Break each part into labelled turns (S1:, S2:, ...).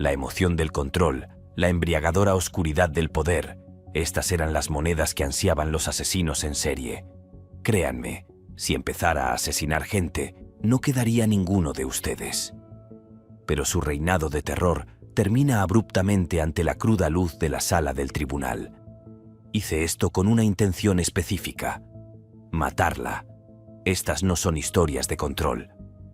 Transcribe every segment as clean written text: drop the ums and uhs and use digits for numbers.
S1: La emoción del control, la embriagadora oscuridad del poder, estas eran las monedas que ansiaban los asesinos en serie. Créanme, si empezara a asesinar gente, no quedaría ninguno de ustedes. Pero su reinado de terror termina abruptamente ante la cruda luz de la sala del tribunal. Hice esto con una intención específica: matarla. Estas no son historias de control.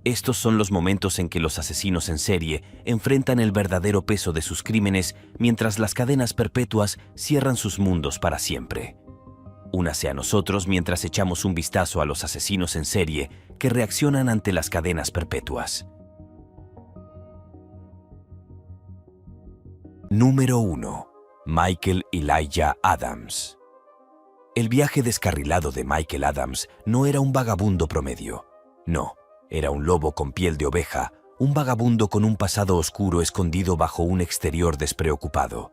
S1: Estos son los momentos en que los asesinos en serie enfrentan el verdadero peso de sus crímenes mientras las cadenas perpetuas cierran sus mundos para siempre. Únase a nosotros mientras echamos un vistazo a los asesinos en serie que reaccionan ante las cadenas perpetuas. Número 1. Michael Elijah Adams. El viaje descarrilado de Michael Adams no era un vagabundo promedio. No, era un lobo con piel de oveja, un vagabundo con un pasado oscuro escondido bajo un exterior despreocupado.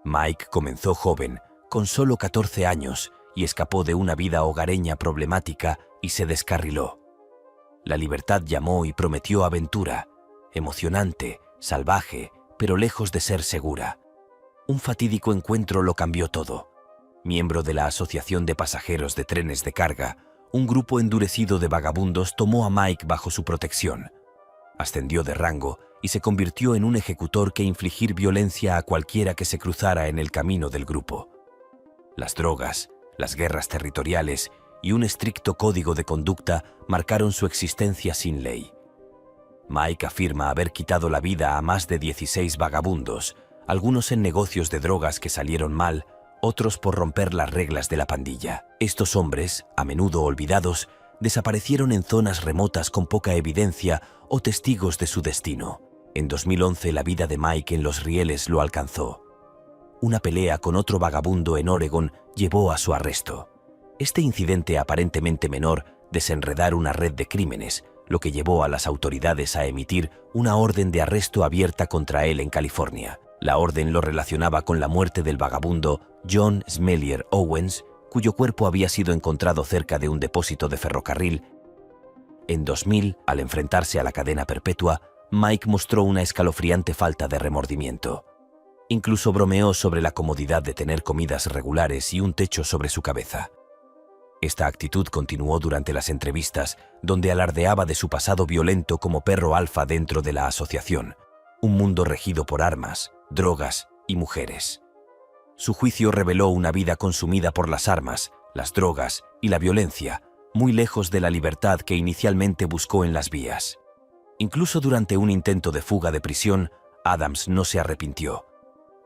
S1: Mike comenzó joven, con solo 14 años, y escapó de una vida hogareña problemática y se descarriló. La libertad llamó y prometió aventura, emocionante, salvaje, pero lejos de ser segura. Un fatídico encuentro lo cambió todo. Miembro de la Asociación de Pasajeros de Trenes de Carga, un grupo endurecido de vagabundos tomó a Mike bajo su protección. Ascendió de rango y se convirtió en un ejecutor que infligir violencia a cualquiera que se cruzara en el camino del grupo. Las drogas, las guerras territoriales y un estricto código de conducta marcaron su existencia sin ley. Mike afirma haber quitado la vida a más de 16 vagabundos, algunos en negocios de drogas que salieron mal, otros por romper las reglas de la pandilla. Estos hombres, a menudo olvidados, desaparecieron en zonas remotas con poca evidencia o testigos de su destino. En 2011 la vida de Mike en los rieles lo alcanzó. Una pelea con otro vagabundo en Oregon llevó a su arresto. Este incidente aparentemente menor desenredar una red de crímenes, lo que llevó a las autoridades a emitir una orden de arresto abierta contra él en California. La orden lo relacionaba con la muerte del vagabundo John Smellier Owens, cuyo cuerpo había sido encontrado cerca de un depósito de ferrocarril. En 2000, al enfrentarse a la cadena perpetua, Mike mostró una escalofriante falta de remordimiento. Incluso bromeó sobre la comodidad de tener comidas regulares y un techo sobre su cabeza. Esta actitud continuó durante las entrevistas, donde alardeaba de su pasado violento como perro alfa dentro de la asociación, un mundo regido por armas, drogas y mujeres. Su juicio reveló una vida consumida por las armas, las drogas y la violencia, muy lejos de la libertad que inicialmente buscó en las vías. Incluso durante un intento de fuga de prisión, Adams no se arrepintió.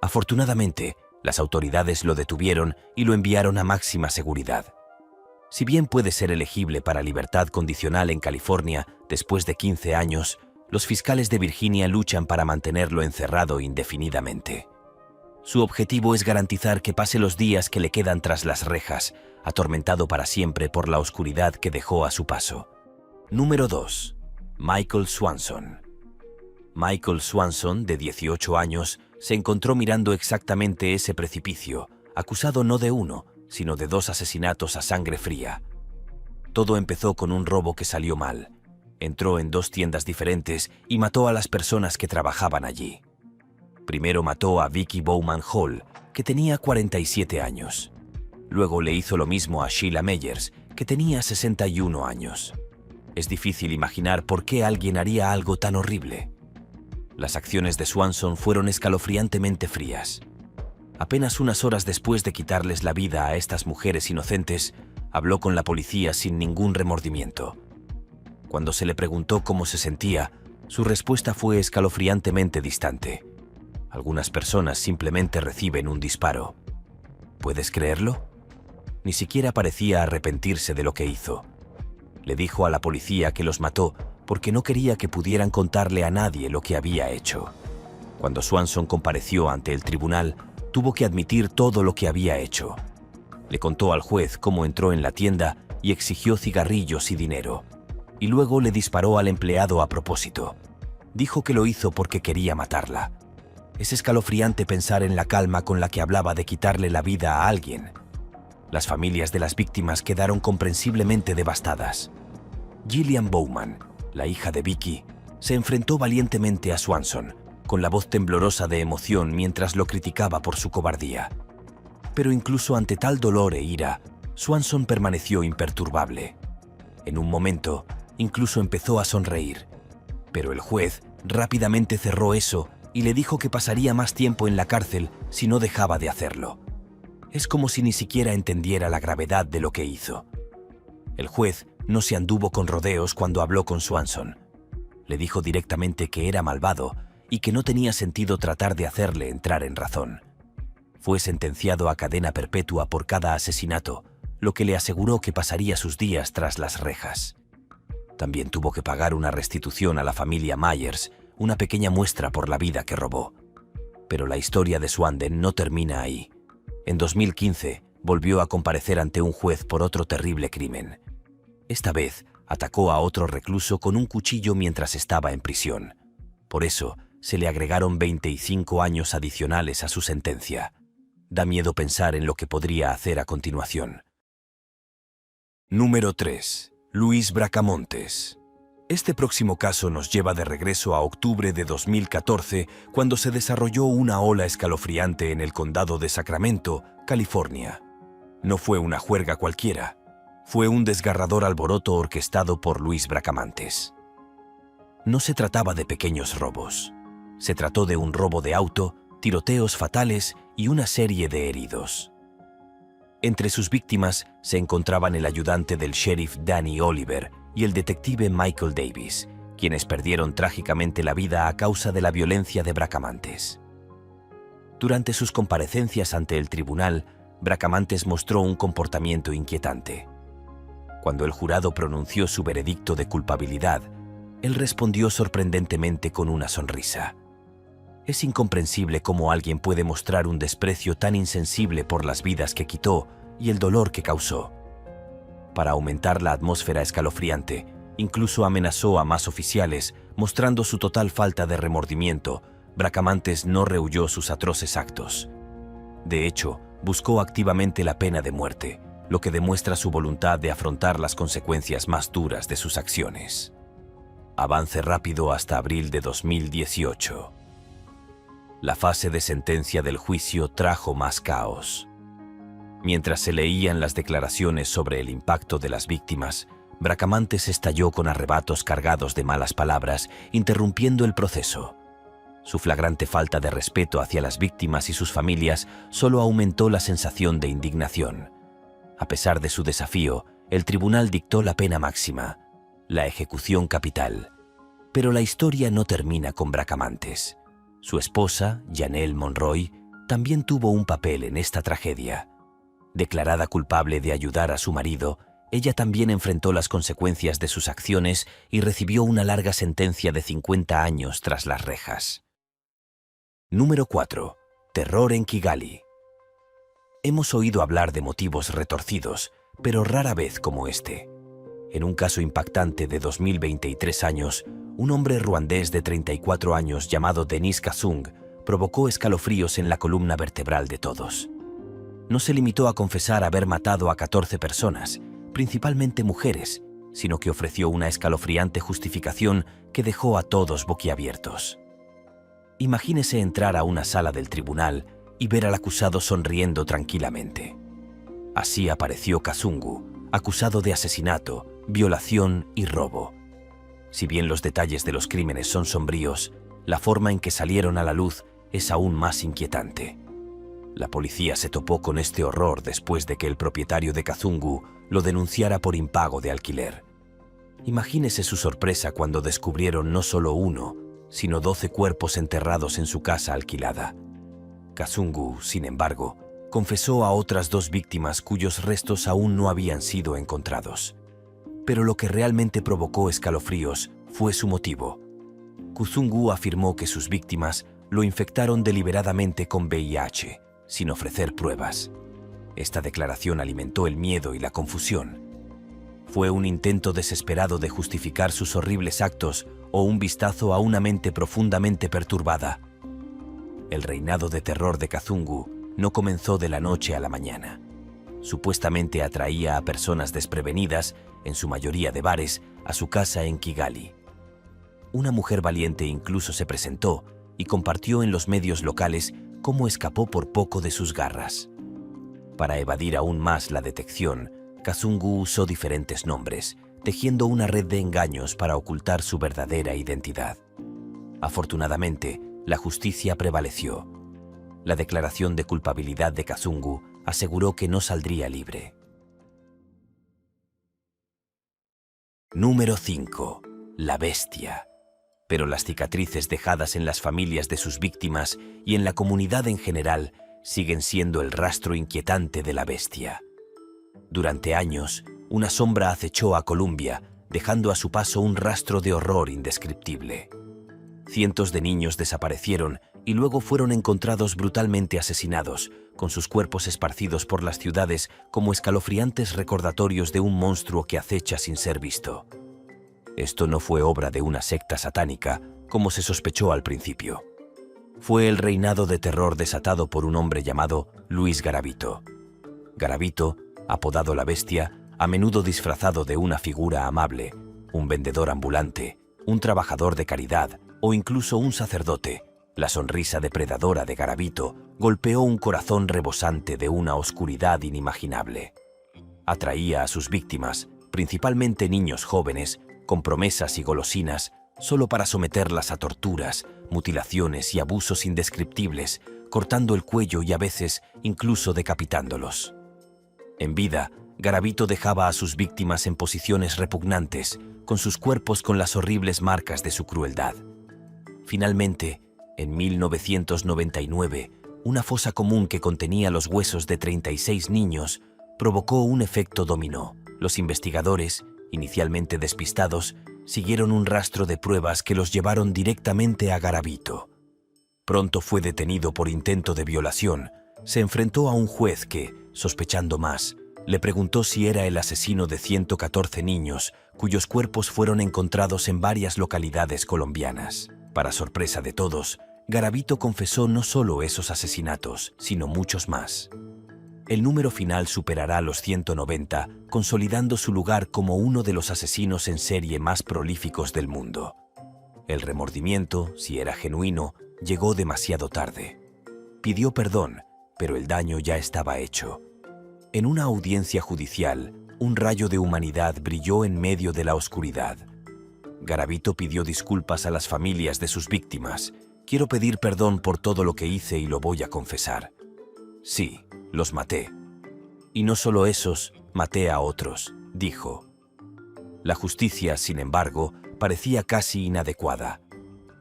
S1: Afortunadamente, las autoridades lo detuvieron y lo enviaron a máxima seguridad. Si bien puede ser elegible para libertad condicional en California después de 15 años, los fiscales de Virginia luchan para mantenerlo encerrado indefinidamente. Su objetivo es garantizar que pase los días que le quedan tras las rejas, atormentado para siempre por la oscuridad que dejó a su paso. Número 2. Michael Swanson. Michael Swanson, de 18 años, se encontró mirando exactamente ese precipicio, acusado no de uno, sino de 2 asesinatos a sangre fría. Todo empezó con un robo que salió mal. Entró en 2 tiendas diferentes y mató a las personas que trabajaban allí. Primero mató a Vicky Bowman Hall, que tenía 47 años. Luego le hizo lo mismo a Sheila Meyers, que tenía 61 años. Es difícil imaginar por qué alguien haría algo tan horrible. Las acciones de Swanson fueron escalofriantemente frías. Apenas unas horas después de quitarles la vida a estas mujeres inocentes, habló con la policía sin ningún remordimiento. Cuando se le preguntó cómo se sentía, su respuesta fue escalofriantemente distante. Algunas personas simplemente reciben un disparo. ¿Puedes creerlo? Ni siquiera parecía arrepentirse de lo que hizo. Le dijo a la policía que los mató porque no quería que pudieran contarle a nadie lo que había hecho. Cuando Swanson compareció ante el tribunal, tuvo que admitir todo lo que había hecho. Le contó al juez cómo entró en la tienda y exigió cigarrillos y dinero. Y luego le disparó al empleado a propósito. Dijo que lo hizo porque quería matarla. Es escalofriante pensar en la calma con la que hablaba de quitarle la vida a alguien. Las familias de las víctimas quedaron comprensiblemente devastadas. Gillian Bowman, la hija de Vicky, se enfrentó valientemente a Swanson, con la voz temblorosa de emoción mientras lo criticaba por su cobardía. Pero incluso ante tal dolor e ira, Swanson permaneció imperturbable. En un momento, incluso empezó a sonreír. Pero el juez rápidamente cerró eso y le dijo que pasaría más tiempo en la cárcel si no dejaba de hacerlo. Es como si ni siquiera entendiera la gravedad de lo que hizo. El juez no se anduvo con rodeos cuando habló con Swanson. Le dijo directamente que era malvado y que no tenía sentido tratar de hacerle entrar en razón. Fue sentenciado a cadena perpetua por cada asesinato, lo que le aseguró que pasaría sus días tras las rejas. También tuvo que pagar una restitución a la familia Myers, una pequeña muestra por la vida que robó. Pero la historia de Swanden no termina ahí. En 2015, volvió a comparecer ante un juez por otro terrible crimen. Esta vez, atacó a otro recluso con un cuchillo mientras estaba en prisión. Por eso, se le agregaron 25 años adicionales a su sentencia. Da miedo pensar en lo que podría hacer a continuación. Número 3. Luis Bracamontes. Este próximo caso nos lleva de regreso a octubre de 2014, cuando se desarrolló una ola escalofriante en el condado de Sacramento, California. No fue una juerga cualquiera. Fue un desgarrador alboroto orquestado por Luis Bracamontes. No se trataba de pequeños robos. Se trató de un robo de auto, tiroteos fatales y una serie de heridos. Entre sus víctimas se encontraban el ayudante del sheriff Danny Oliver y el detective Michael Davis, quienes perdieron trágicamente la vida a causa de la violencia de Bracamontes. Durante sus comparecencias ante el tribunal, Bracamontes mostró un comportamiento inquietante. Cuando el jurado pronunció su veredicto de culpabilidad, él respondió sorprendentemente con una sonrisa. Es incomprensible cómo alguien puede mostrar un desprecio tan insensible por las vidas que quitó y el dolor que causó. Para aumentar la atmósfera escalofriante, incluso amenazó a más oficiales, mostrando su total falta de remordimiento. Bracamontes no rehuyó sus atroces actos. De hecho, buscó activamente la pena de muerte, lo que demuestra su voluntad de afrontar las consecuencias más duras de sus acciones. Avance rápido hasta abril de 2018. La fase de sentencia del juicio trajo más caos. Mientras se leían las declaraciones sobre el impacto de las víctimas, Bracamontes estalló con arrebatos cargados de malas palabras, interrumpiendo el proceso. Su flagrante falta de respeto hacia las víctimas y sus familias solo aumentó la sensación de indignación. A pesar de su desafío, el tribunal dictó la pena máxima, la ejecución capital. Pero la historia no termina con Bracamontes. Su esposa, Janelle Monroy, también tuvo un papel en esta tragedia. Declarada culpable de ayudar a su marido, ella también enfrentó las consecuencias de sus acciones y recibió una larga sentencia de 50 años tras las rejas. Número 4. Terror en Kigali. Hemos oído hablar de motivos retorcidos, pero rara vez como este. En un caso impactante de 2023 años, un hombre ruandés de 34 años llamado Denis Kasung provocó escalofríos en la columna vertebral de todos. No se limitó a confesar haber matado a 14 personas, principalmente mujeres, sino que ofreció una escalofriante justificación que dejó a todos boquiabiertos. Imagínese entrar a una sala del tribunal y ver al acusado sonriendo tranquilamente. Así apareció Kasungu, acusado de asesinato, violación y robo. Si bien los detalles de los crímenes son sombríos, la forma en que salieron a la luz es aún más inquietante. La policía se topó con este horror después de que el propietario de Kasungu lo denunciara por impago de alquiler. Imagínese su sorpresa cuando descubrieron no solo uno, sino 12 cuerpos enterrados en su casa alquilada. Kasungu, sin embargo, confesó a otras 2 víctimas cuyos restos aún no habían sido encontrados. Pero lo que realmente provocó escalofríos fue su motivo. Kasungu afirmó que sus víctimas lo infectaron deliberadamente con VIH, sin ofrecer pruebas. Esta declaración alimentó el miedo y la confusión. ¿Fue un intento desesperado de justificar sus horribles actos o un vistazo a una mente profundamente perturbada? El reinado de terror de Kasungu no comenzó de la noche a la mañana. Supuestamente atraía a personas desprevenidas, en su mayoría de bares, a su casa en Kigali. Una mujer valiente incluso se presentó, y compartió en los medios locales cómo escapó por poco de sus garras. Para evadir aún más la detección, Kazungu usó diferentes nombres, tejiendo una red de engaños para ocultar su verdadera identidad. Afortunadamente, la justicia prevaleció. La declaración de culpabilidad de Kazungu aseguró que no saldría libre. Número 5. La bestia. Pero las cicatrices dejadas en las familias de sus víctimas y en la comunidad en general siguen siendo el rastro inquietante de la bestia. Durante años, una sombra acechó a Columbia, dejando a su paso un rastro de horror indescriptible. Cientos de niños desaparecieron y luego fueron encontrados brutalmente asesinados, con sus cuerpos esparcidos por las ciudades como escalofriantes recordatorios de un monstruo que acecha sin ser visto. Esto no fue obra de una secta satánica, como se sospechó al principio. Fue el reinado de terror desatado por un hombre llamado Luis Garavito. Garavito, apodado la Bestia, a menudo disfrazado de una figura amable, un vendedor ambulante, un trabajador de caridad o incluso un sacerdote, la sonrisa depredadora de Garavito golpeó un corazón rebosante de una oscuridad inimaginable. Atraía a sus víctimas, principalmente niños jóvenes, con promesas y golosinas, solo para someterlas a torturas, mutilaciones y abusos indescriptibles, cortando el cuello y a veces incluso decapitándolos. En vida, Garavito dejaba a sus víctimas en posiciones repugnantes, con sus cuerpos con las horribles marcas de su crueldad. Finalmente, en 1999, una fosa común que contenía los huesos de 36 niños provocó un efecto dominó. Los investigadores, inicialmente despistados, siguieron un rastro de pruebas que los llevaron directamente a Garavito. Pronto fue detenido por intento de violación. Se enfrentó a un juez que, sospechando más, le preguntó si era el asesino de 114 niños, cuyos cuerpos fueron encontrados en varias localidades colombianas. Para sorpresa de todos, Garavito confesó no solo esos asesinatos, sino muchos más. El número final superará los 190, consolidando su lugar como uno de los asesinos en serie más prolíficos del mundo. El remordimiento, si era genuino, llegó demasiado tarde. Pidió perdón, pero el daño ya estaba hecho. En una audiencia judicial, un rayo de humanidad brilló en medio de la oscuridad. Garavito pidió disculpas a las familias de sus víctimas. Quiero pedir perdón por todo lo que hice y lo voy a confesar. Sí, los maté. Y no solo esos, maté a otros, dijo. La justicia, sin embargo, parecía casi inadecuada.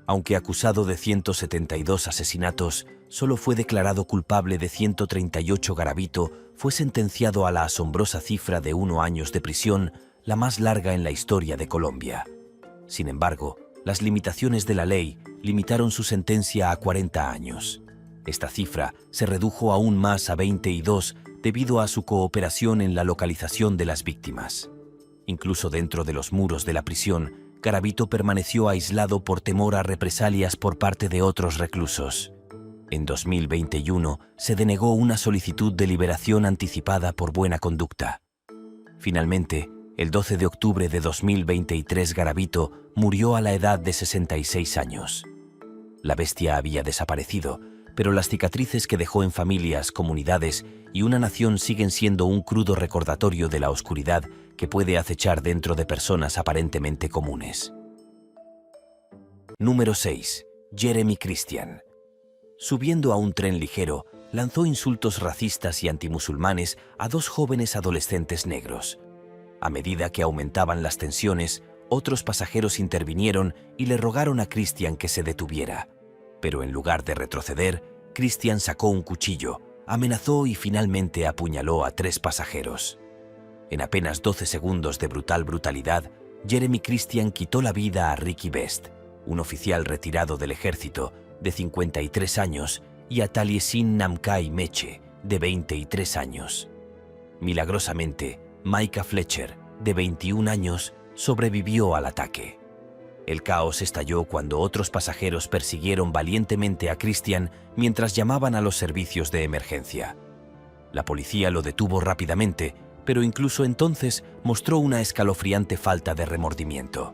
S1: Aunque acusado de 172 asesinatos, solo fue declarado culpable de 138. Garavito fue sentenciado a la asombrosa cifra de 1 año de prisión, la más larga en la historia de Colombia. Sin embargo, las limitaciones de la ley limitaron su sentencia a 40 años. Esta cifra se redujo aún más a 22 debido a su cooperación en la localización de las víctimas. Incluso dentro de los muros de la prisión, Garavito permaneció aislado por temor a represalias por parte de otros reclusos. En 2021 se denegó una solicitud de liberación anticipada por buena conducta. Finalmente, el 12 de octubre de 2023 Garavito murió a la edad de 66 años. La bestia había desaparecido, pero las cicatrices que dejó en familias, comunidades y una nación siguen siendo un crudo recordatorio de la oscuridad que puede acechar dentro de personas aparentemente comunes. Número 6. Jeremy Christian. Subiendo a un tren ligero, lanzó insultos racistas y antimusulmanes a 2 jóvenes adolescentes negros. A medida que aumentaban las tensiones, otros pasajeros intervinieron y le rogaron a Christian que se detuviera. Pero en lugar de retroceder, Christian sacó un cuchillo, amenazó y finalmente apuñaló a 3 pasajeros. En apenas 12 segundos de brutalidad, Jeremy Christian quitó la vida a Ricky Best, un oficial retirado del ejército de 53 años, y a Taliesin Namkai Meche, de 23 años. Milagrosamente, Micah Fletcher, de 21 años, sobrevivió al ataque. El caos estalló cuando otros pasajeros persiguieron valientemente a Christian mientras llamaban a los servicios de emergencia. La policía lo detuvo rápidamente, pero incluso entonces mostró una escalofriante falta de remordimiento.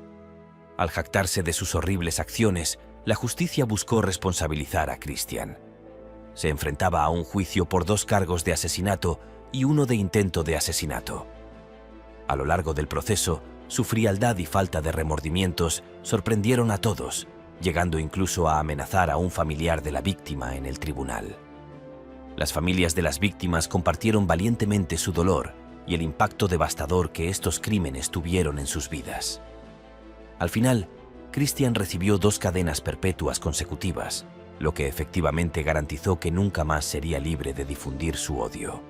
S1: Al jactarse de sus horribles acciones, la justicia buscó responsabilizar a Christian. Se enfrentaba a un juicio por 2 cargos de asesinato y 1 de intento de asesinato. A lo largo del proceso, su frialdad y falta de remordimientos sorprendieron a todos, llegando incluso a amenazar a un familiar de la víctima en el tribunal. Las familias de las víctimas compartieron valientemente su dolor y el impacto devastador que estos crímenes tuvieron en sus vidas. Al final, Christian recibió 2 cadenas perpetuas consecutivas, lo que efectivamente garantizó que nunca más sería libre de difundir su odio.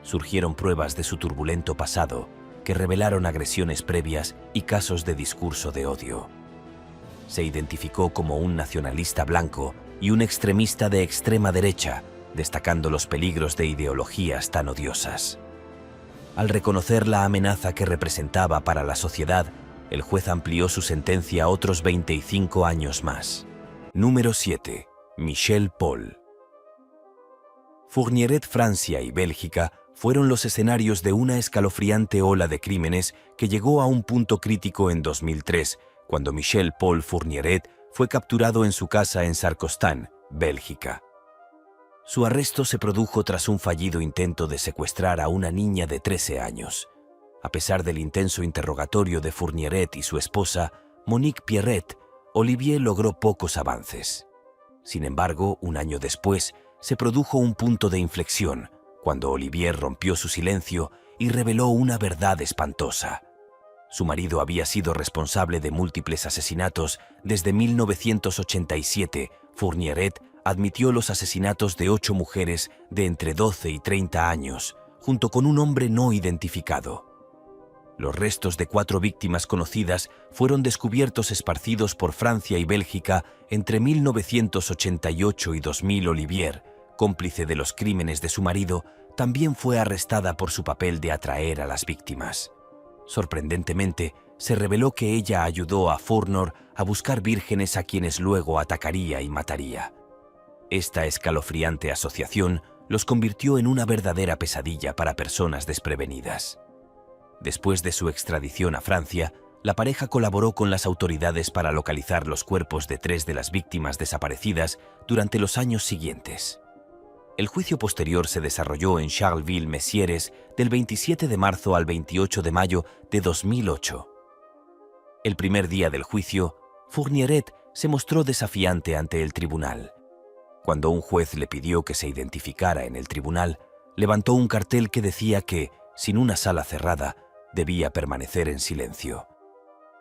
S1: Surgieron pruebas de su turbulento pasado que revelaron agresiones previas y casos de discurso de odio. Se identificó como un nacionalista blanco y un extremista de extrema derecha, destacando los peligros de ideologías tan odiosas. Al reconocer la amenaza que representaba para la sociedad, el juez amplió su sentencia a otros 25 años más. Número 7. Michel Paul. Fourniret, Francia y Bélgica fueron los escenarios de una escalofriante ola de crímenes que llegó a un punto crítico en 2003, cuando Michel Paul Fourniret fue capturado en su casa en Sarcostán, Bélgica. Su arresto se produjo tras un fallido intento de secuestrar a una niña de 13 años. A pesar del intenso interrogatorio de Fourniret y su esposa, Monique Pierret, Olivier logró pocos avances. Sin embargo, un año después, se produjo un punto de inflexión, cuando Olivier rompió su silencio y reveló una verdad espantosa. Su marido había sido responsable de múltiples asesinatos desde 1987. Fourniret admitió los asesinatos de 8 mujeres de entre 12 y 30 años, junto con un hombre no identificado. Los restos de 4 víctimas conocidas fueron descubiertos esparcidos por Francia y Bélgica entre 1988 y 2000. Olivier, cómplice de los crímenes de su marido, también fue arrestada por su papel de atraer a las víctimas. Sorprendentemente, se reveló que ella ayudó a Fourniret a buscar vírgenes a quienes luego atacaría y mataría. Esta escalofriante asociación los convirtió en una verdadera pesadilla para personas desprevenidas. Después de su extradición a Francia, la pareja colaboró con las autoridades para localizar los cuerpos de 3 de las víctimas desaparecidas durante los años siguientes. El juicio posterior se desarrolló en Charleville-Mézières del 27 de marzo al 28 de mayo de 2008. El primer día del juicio, Fourniret se mostró desafiante ante el tribunal. Cuando un juez le pidió que se identificara en el tribunal, levantó un cartel que decía que, sin una sala cerrada, debía permanecer en silencio.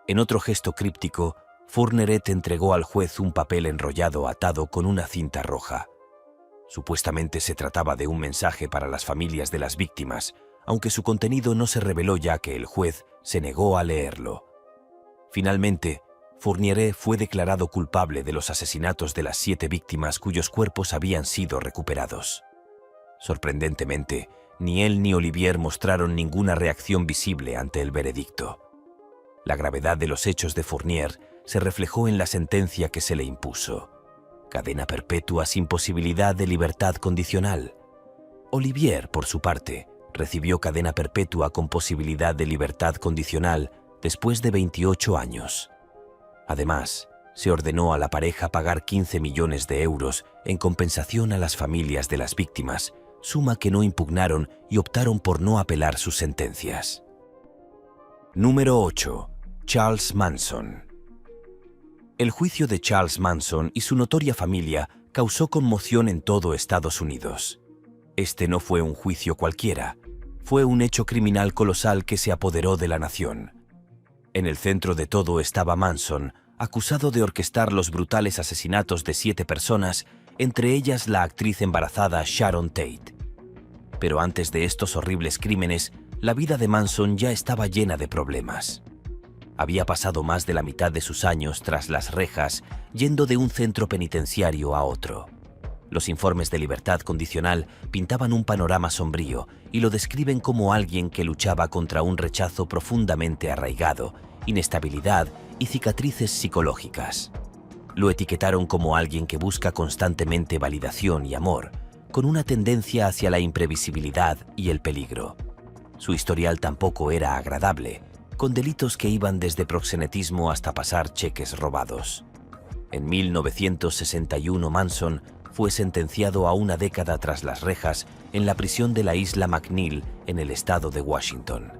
S1: En otro gesto críptico, Fourniret entregó al juez un papel enrollado atado con una cinta roja. Supuestamente se trataba de un mensaje para las familias de las víctimas, aunque su contenido no se reveló ya que el juez se negó a leerlo. Finalmente, Fourniret fue declarado culpable de los asesinatos de las 7 víctimas cuyos cuerpos habían sido recuperados. Sorprendentemente, ni él ni Olivier mostraron ninguna reacción visible ante el veredicto. La gravedad de los hechos de Fourniret se reflejó en la sentencia que se le impuso: cadena perpetua sin posibilidad de libertad condicional. Olivier, por su parte, recibió cadena perpetua con posibilidad de libertad condicional después de 28 años. Además, se ordenó a la pareja pagar 15 millones de euros en compensación a las familias de las víctimas, suma que no impugnaron y optaron por no apelar sus sentencias. Número 8. Charles Manson. El juicio de Charles Manson y su notoria familia causó conmoción en todo Estados Unidos. Este no fue un juicio cualquiera, fue un hecho criminal colosal que se apoderó de la nación. En el centro de todo estaba Manson, acusado de orquestar los brutales asesinatos de 7 personas, entre ellas la actriz embarazada Sharon Tate. Pero antes de estos horribles crímenes, la vida de Manson ya estaba llena de problemas. Había pasado más de la mitad de sus años tras las rejas, yendo de un centro penitenciario a otro. Los informes de libertad condicional pintaban un panorama sombrío y lo describen como alguien que luchaba contra un rechazo profundamente arraigado, inestabilidad y cicatrices psicológicas. Lo etiquetaron como alguien que busca constantemente validación y amor, con una tendencia hacia la imprevisibilidad y el peligro. Su historial tampoco era agradable, con delitos que iban desde proxenetismo hasta pasar cheques robados. En 1961 Manson fue sentenciado a una década tras las rejas en la prisión de la isla McNeil en el estado de Washington.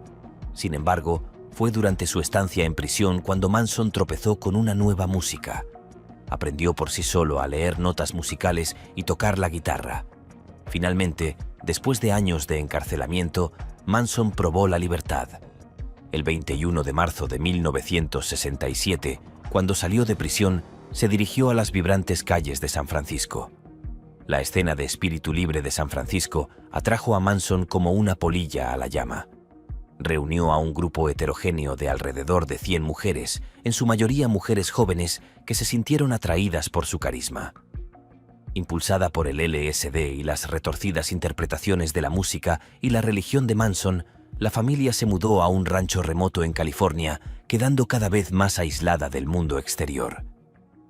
S1: Sin embargo, fue durante su estancia en prisión cuando Manson tropezó con una nueva música. Aprendió por sí solo a leer notas musicales y tocar la guitarra. Finalmente, después de años de encarcelamiento, Manson probó la libertad. El 21 de marzo de 1967, cuando salió de prisión, se dirigió a las vibrantes calles de San Francisco. La escena de espíritu libre de San Francisco atrajo a Manson como una polilla a la llama. Reunió a un grupo heterogéneo de alrededor de 100 mujeres, en su mayoría mujeres jóvenes que se sintieron atraídas por su carisma. Impulsada por el LSD y las retorcidas interpretaciones de la música y la religión de Manson, la familia se mudó a un rancho remoto en California, quedando cada vez más aislada del mundo exterior.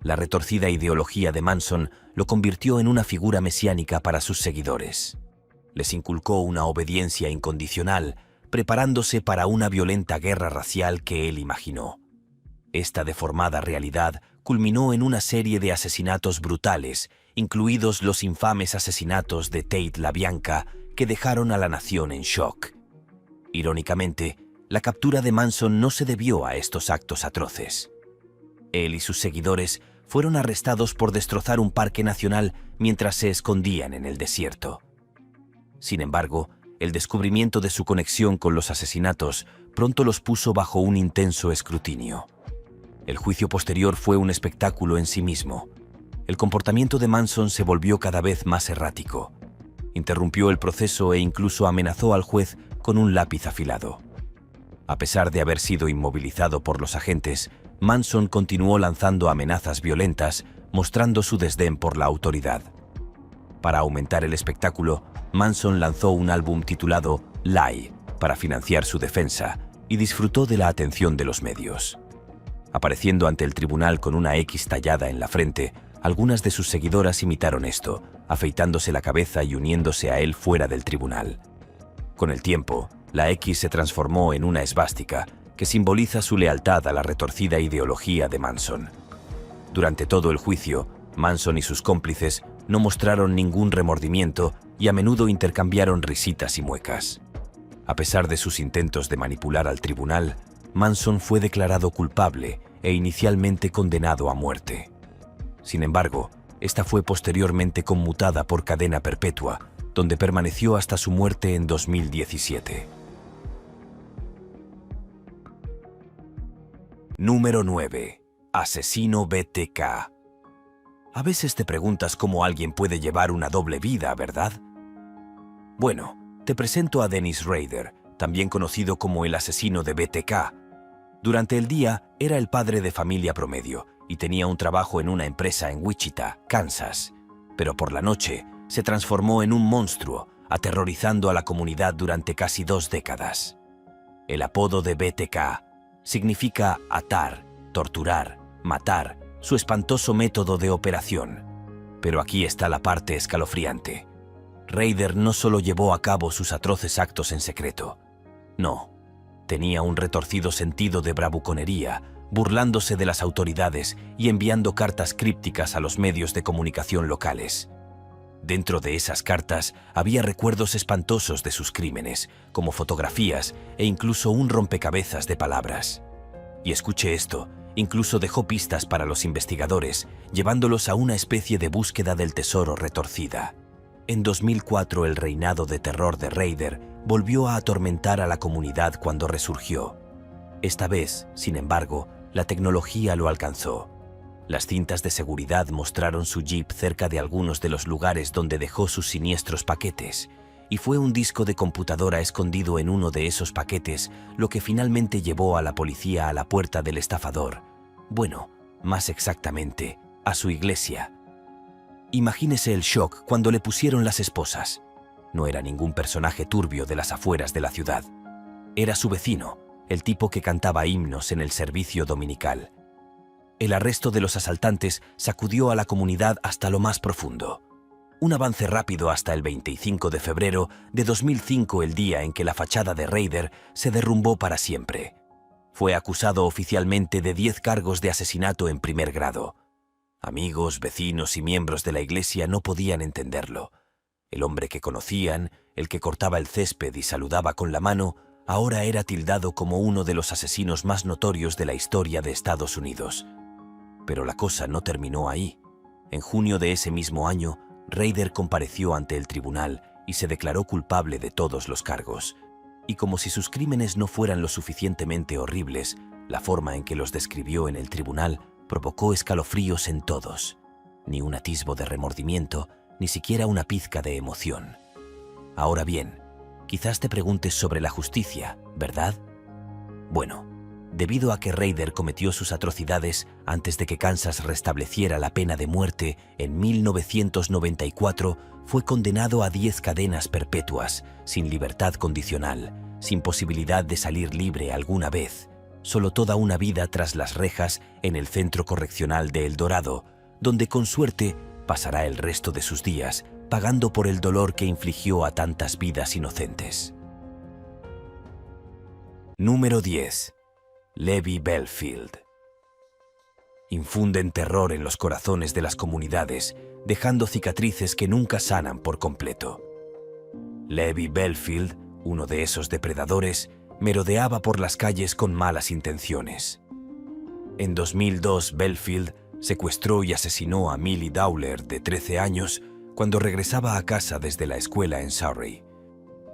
S1: La retorcida ideología de Manson lo convirtió en una figura mesiánica para sus seguidores. Les inculcó una obediencia incondicional, preparándose para una violenta guerra racial que él imaginó. Esta deformada realidad culminó en una serie de asesinatos brutales, incluidos los infames asesinatos de Tate LaBianca, que dejaron a la nación en shock. Irónicamente, la captura de Manson no se debió a estos actos atroces. Él y sus seguidores fueron arrestados por destrozar un parque nacional mientras se escondían en el desierto. Sin embargo, el descubrimiento de su conexión con los asesinatos pronto los puso bajo un intenso escrutinio. El juicio posterior fue un espectáculo en sí mismo. El comportamiento de Manson se volvió cada vez más errático. Interrumpió el proceso e incluso amenazó al juez con un lápiz afilado. A pesar de haber sido inmovilizado por los agentes, Manson continuó lanzando amenazas violentas, mostrando su desdén por la autoridad. Para aumentar el espectáculo, Manson lanzó un álbum titulado Lie para financiar su defensa y disfrutó de la atención de los medios. Apareciendo ante el tribunal con una X tallada en la frente, algunas de sus seguidoras imitaron esto, afeitándose la cabeza y uniéndose a él fuera del tribunal. Con el tiempo, la X se transformó en una esvástica que simboliza su lealtad a la retorcida ideología de Manson. Durante todo el juicio, Manson y sus cómplices no mostraron ningún remordimiento y a menudo intercambiaron risitas y muecas. A pesar de sus intentos de manipular al tribunal, Manson fue declarado culpable e inicialmente condenado a muerte. Sin embargo, esta fue posteriormente conmutada por cadena perpetua, donde permaneció hasta su muerte en 2017. Número 9. Asesino BTK. A veces te preguntas cómo alguien puede llevar una doble vida, ¿verdad? Bueno, te presento a Dennis Rader, también conocido como el asesino de BTK. Durante el día era el padre de familia promedio y tenía un trabajo en una empresa en Wichita, Kansas. Pero por la noche se transformó en un monstruo, aterrorizando a la comunidad durante casi 2 décadas. El apodo de BTK significa atar, torturar, matar, su espantoso método de operación. Pero aquí está la parte escalofriante. Rader no solo llevó a cabo sus atroces actos en secreto. No, tenía un retorcido sentido de bravuconería, burlándose de las autoridades y enviando cartas crípticas a los medios de comunicación locales. Dentro de esas cartas había recuerdos espantosos de sus crímenes, como fotografías e incluso un rompecabezas de palabras. Y escuche esto, incluso dejó pistas para los investigadores, llevándolos a una especie de búsqueda del tesoro retorcida. En 2004 el reinado de terror de Rader volvió a atormentar a la comunidad cuando resurgió. Esta vez, sin embargo, la tecnología lo alcanzó. Las cintas de seguridad mostraron su jeep cerca de algunos de los lugares donde dejó sus siniestros paquetes, y fue un disco de computadora escondido en uno de esos paquetes lo que finalmente llevó a la policía a la puerta del estafador. Bueno, más exactamente, a su iglesia. Imagínese el shock cuando le pusieron las esposas. No era ningún personaje turbio de las afueras de la ciudad. Era su vecino, el tipo que cantaba himnos en el servicio dominical. El arresto de los asaltantes sacudió a la comunidad hasta lo más profundo. Un avance rápido hasta el 25 de febrero de 2005, el día en que la fachada de Rader se derrumbó para siempre. Fue acusado oficialmente de 10 cargos de asesinato en primer grado. Amigos, vecinos y miembros de la iglesia no podían entenderlo. El hombre que conocían, el que cortaba el césped y saludaba con la mano, ahora era tildado como uno de los asesinos más notorios de la historia de Estados Unidos. Pero la cosa no terminó ahí. En junio de ese mismo año, Rader compareció ante el tribunal y se declaró culpable de todos los cargos. Y como si sus crímenes no fueran lo suficientemente horribles, la forma en que los describió en el tribunal provocó escalofríos en todos. Ni un atisbo de remordimiento, ni siquiera una pizca de emoción. Ahora bien, quizás te preguntes sobre la justicia, ¿verdad? Bueno, debido a que Rader cometió sus atrocidades antes de que Kansas restableciera la pena de muerte en 1994, fue condenado a 10 cadenas perpetuas, sin libertad condicional, sin posibilidad de salir libre alguna vez, solo toda una vida tras las rejas en el Centro Correccional de El Dorado, donde con suerte pasará el resto de sus días pagando por el dolor que infligió a tantas vidas inocentes. Número 10. Levi Bellfield. Infunden terror en los corazones de las comunidades, dejando cicatrices que nunca sanan por completo. Levi Bellfield, uno de esos depredadores, merodeaba por las calles con malas intenciones. En 2002, Bellfield secuestró y asesinó a Millie Dowler, de 13 años, cuando regresaba a casa desde la escuela en Surrey.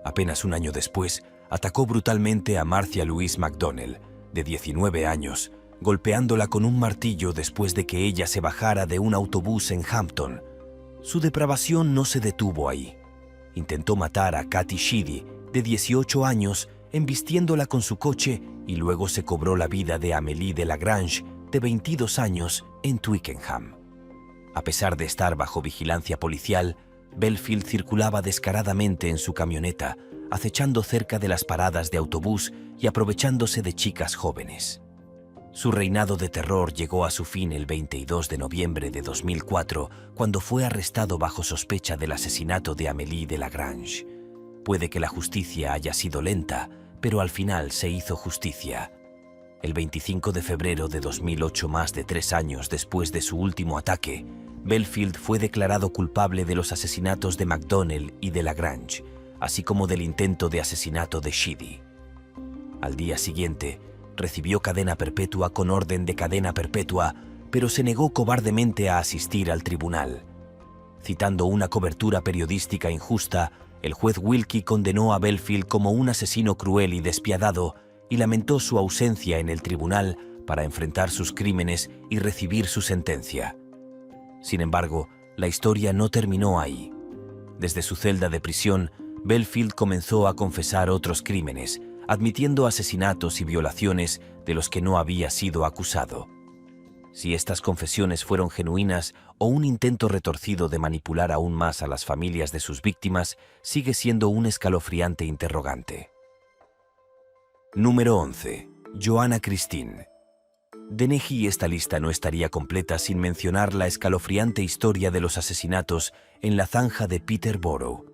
S1: Apenas un año después, atacó brutalmente a Marcia Louise McDonnell, de 19 años, golpeándola con un martillo después de que ella se bajara de un autobús en Hampton. Su depravación no se detuvo ahí. Intentó matar a Kathy Sheedy, de 18 años, embistiéndola con su coche, y luego se cobró la vida de Amélie Delagrange, de 22 años, en Twickenham. A pesar de estar bajo vigilancia policial, Bellfield circulaba descaradamente en su camioneta, acechando cerca de las paradas de autobús y aprovechándose de chicas jóvenes. Su reinado de terror llegó a su fin el 22 de noviembre de 2004, cuando fue arrestado bajo sospecha del asesinato de Amélie Delagrange. Puede que la justicia haya sido lenta, pero al final se hizo justicia. El 25 de febrero de 2008, más de 3 años después de su último ataque, Bellfield fue declarado culpable de los asesinatos de McDonnell y Delagrange, así como del intento de asesinato de Sheedy. Al día siguiente, recibió cadena perpetua con orden de cadena perpetua, pero se negó cobardemente a asistir al tribunal. Citando una cobertura periodística injusta, el juez Wilkie condenó a Bellfield como un asesino cruel y despiadado y lamentó su ausencia en el tribunal para enfrentar sus crímenes y recibir su sentencia. Sin embargo, la historia no terminó ahí. Desde su celda de prisión, Bellfield comenzó a confesar otros crímenes, admitiendo asesinatos y violaciones de los que no había sido acusado. Si estas confesiones fueron genuinas o un intento retorcido de manipular aún más a las familias de sus víctimas, sigue siendo un escalofriante interrogante. Número 11. Joanna Christine. Dennehy, esta lista no estaría completa sin mencionar la escalofriante historia de los asesinatos en la zanja de Peterborough.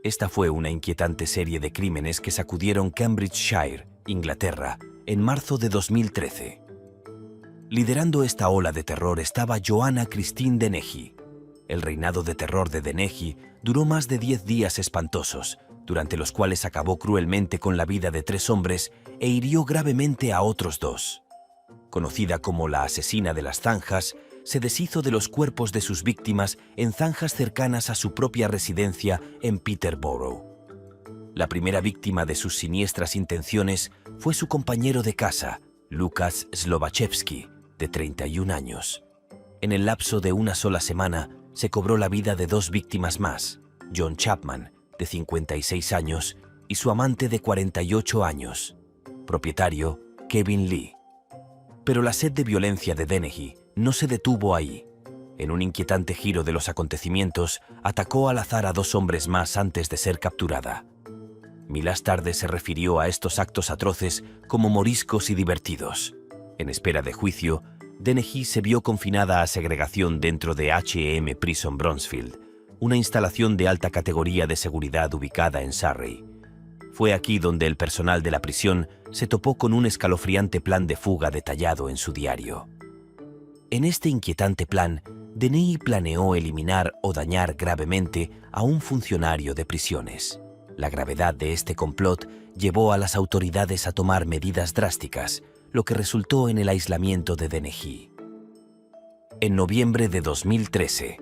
S1: Esta fue una inquietante serie de crímenes que sacudieron Cambridgeshire, Inglaterra, en marzo de 2013. Liderando esta ola de terror estaba Joanna Christine Dennehy. El reinado de terror de Dennehy duró más de 10 días espantosos, durante los cuales acabó cruelmente con la vida de 3 hombres e hirió gravemente a otros 2. Conocida como la asesina de las zanjas, se deshizo de los cuerpos de sus víctimas en zanjas cercanas a su propia residencia en Peterborough. La primera víctima de sus siniestras intenciones fue su compañero de casa, Lukasz Zlobachevsky, de 31 años. En el lapso de una sola semana, se cobró la vida de 2 víctimas más, John Chapman, de 56 años, y su amante de 48 años, propietario Kevin Lee. Pero la sed de violencia de Dennehy no se detuvo ahí. En un inquietante giro de los acontecimientos, atacó al azar a 2 hombres más antes de ser capturada. Más tarde se refirió a estos actos atroces como moriscos y divertidos. En espera de juicio, Dennehy se vio confinada a segregación dentro de H.M. Prison Bronzefield, una instalación de alta categoría de seguridad ubicada en Surrey. Fue aquí donde el personal de la prisión se topó con un escalofriante plan de fuga detallado en su diario. En este inquietante plan, Deney planeó eliminar o dañar gravemente a un funcionario de prisiones. La gravedad de este complot llevó a las autoridades a tomar medidas drásticas, lo que resultó en el aislamiento de Deney. En noviembre de 2013,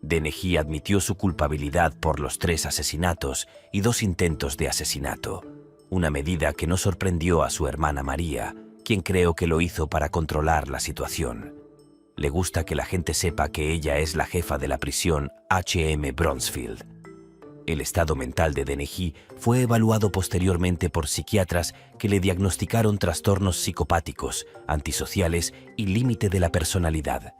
S1: Deney admitió su culpabilidad por los 3 asesinatos y 2 intentos de asesinato, una medida que no sorprendió a su hermana María, quien creo que lo hizo para controlar la situación. Le gusta que la gente sepa que ella es la jefa de la prisión H.M. Bronsfield. El estado mental de Deney fue evaluado posteriormente por psiquiatras que le diagnosticaron trastornos psicopáticos, antisociales y límite de la personalidad.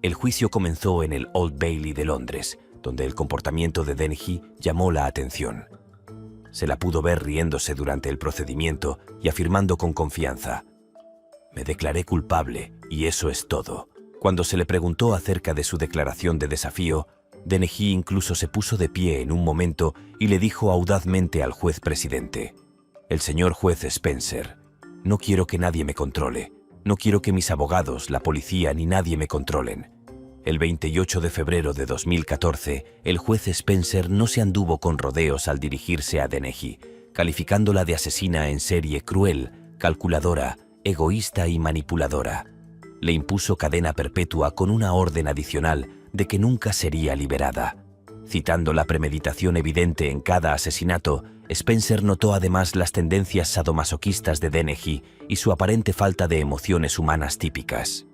S1: El juicio comenzó en el Old Bailey de Londres, donde el comportamiento de Deney llamó la atención. Se la pudo ver riéndose durante el procedimiento y afirmando con confianza: «Me declaré culpable y eso es todo». Cuando se le preguntó acerca de su declaración de desafío, Deney incluso se puso de pie en un momento y le dijo audazmente al juez presidente: «El señor juez Spencer, no quiero que nadie me controle. No quiero que mis abogados, la policía ni nadie me controlen». El 28 de febrero de 2014, el juez Spencer no se anduvo con rodeos al dirigirse a Deney, calificándola de asesina en serie cruel, calculadora, egoísta y manipuladora. Le impuso cadena perpetua con una orden adicional de que nunca sería liberada. Citando la premeditación evidente en cada asesinato, Spencer notó además las tendencias sadomasoquistas de Deney y su aparente falta de emociones humanas típicas.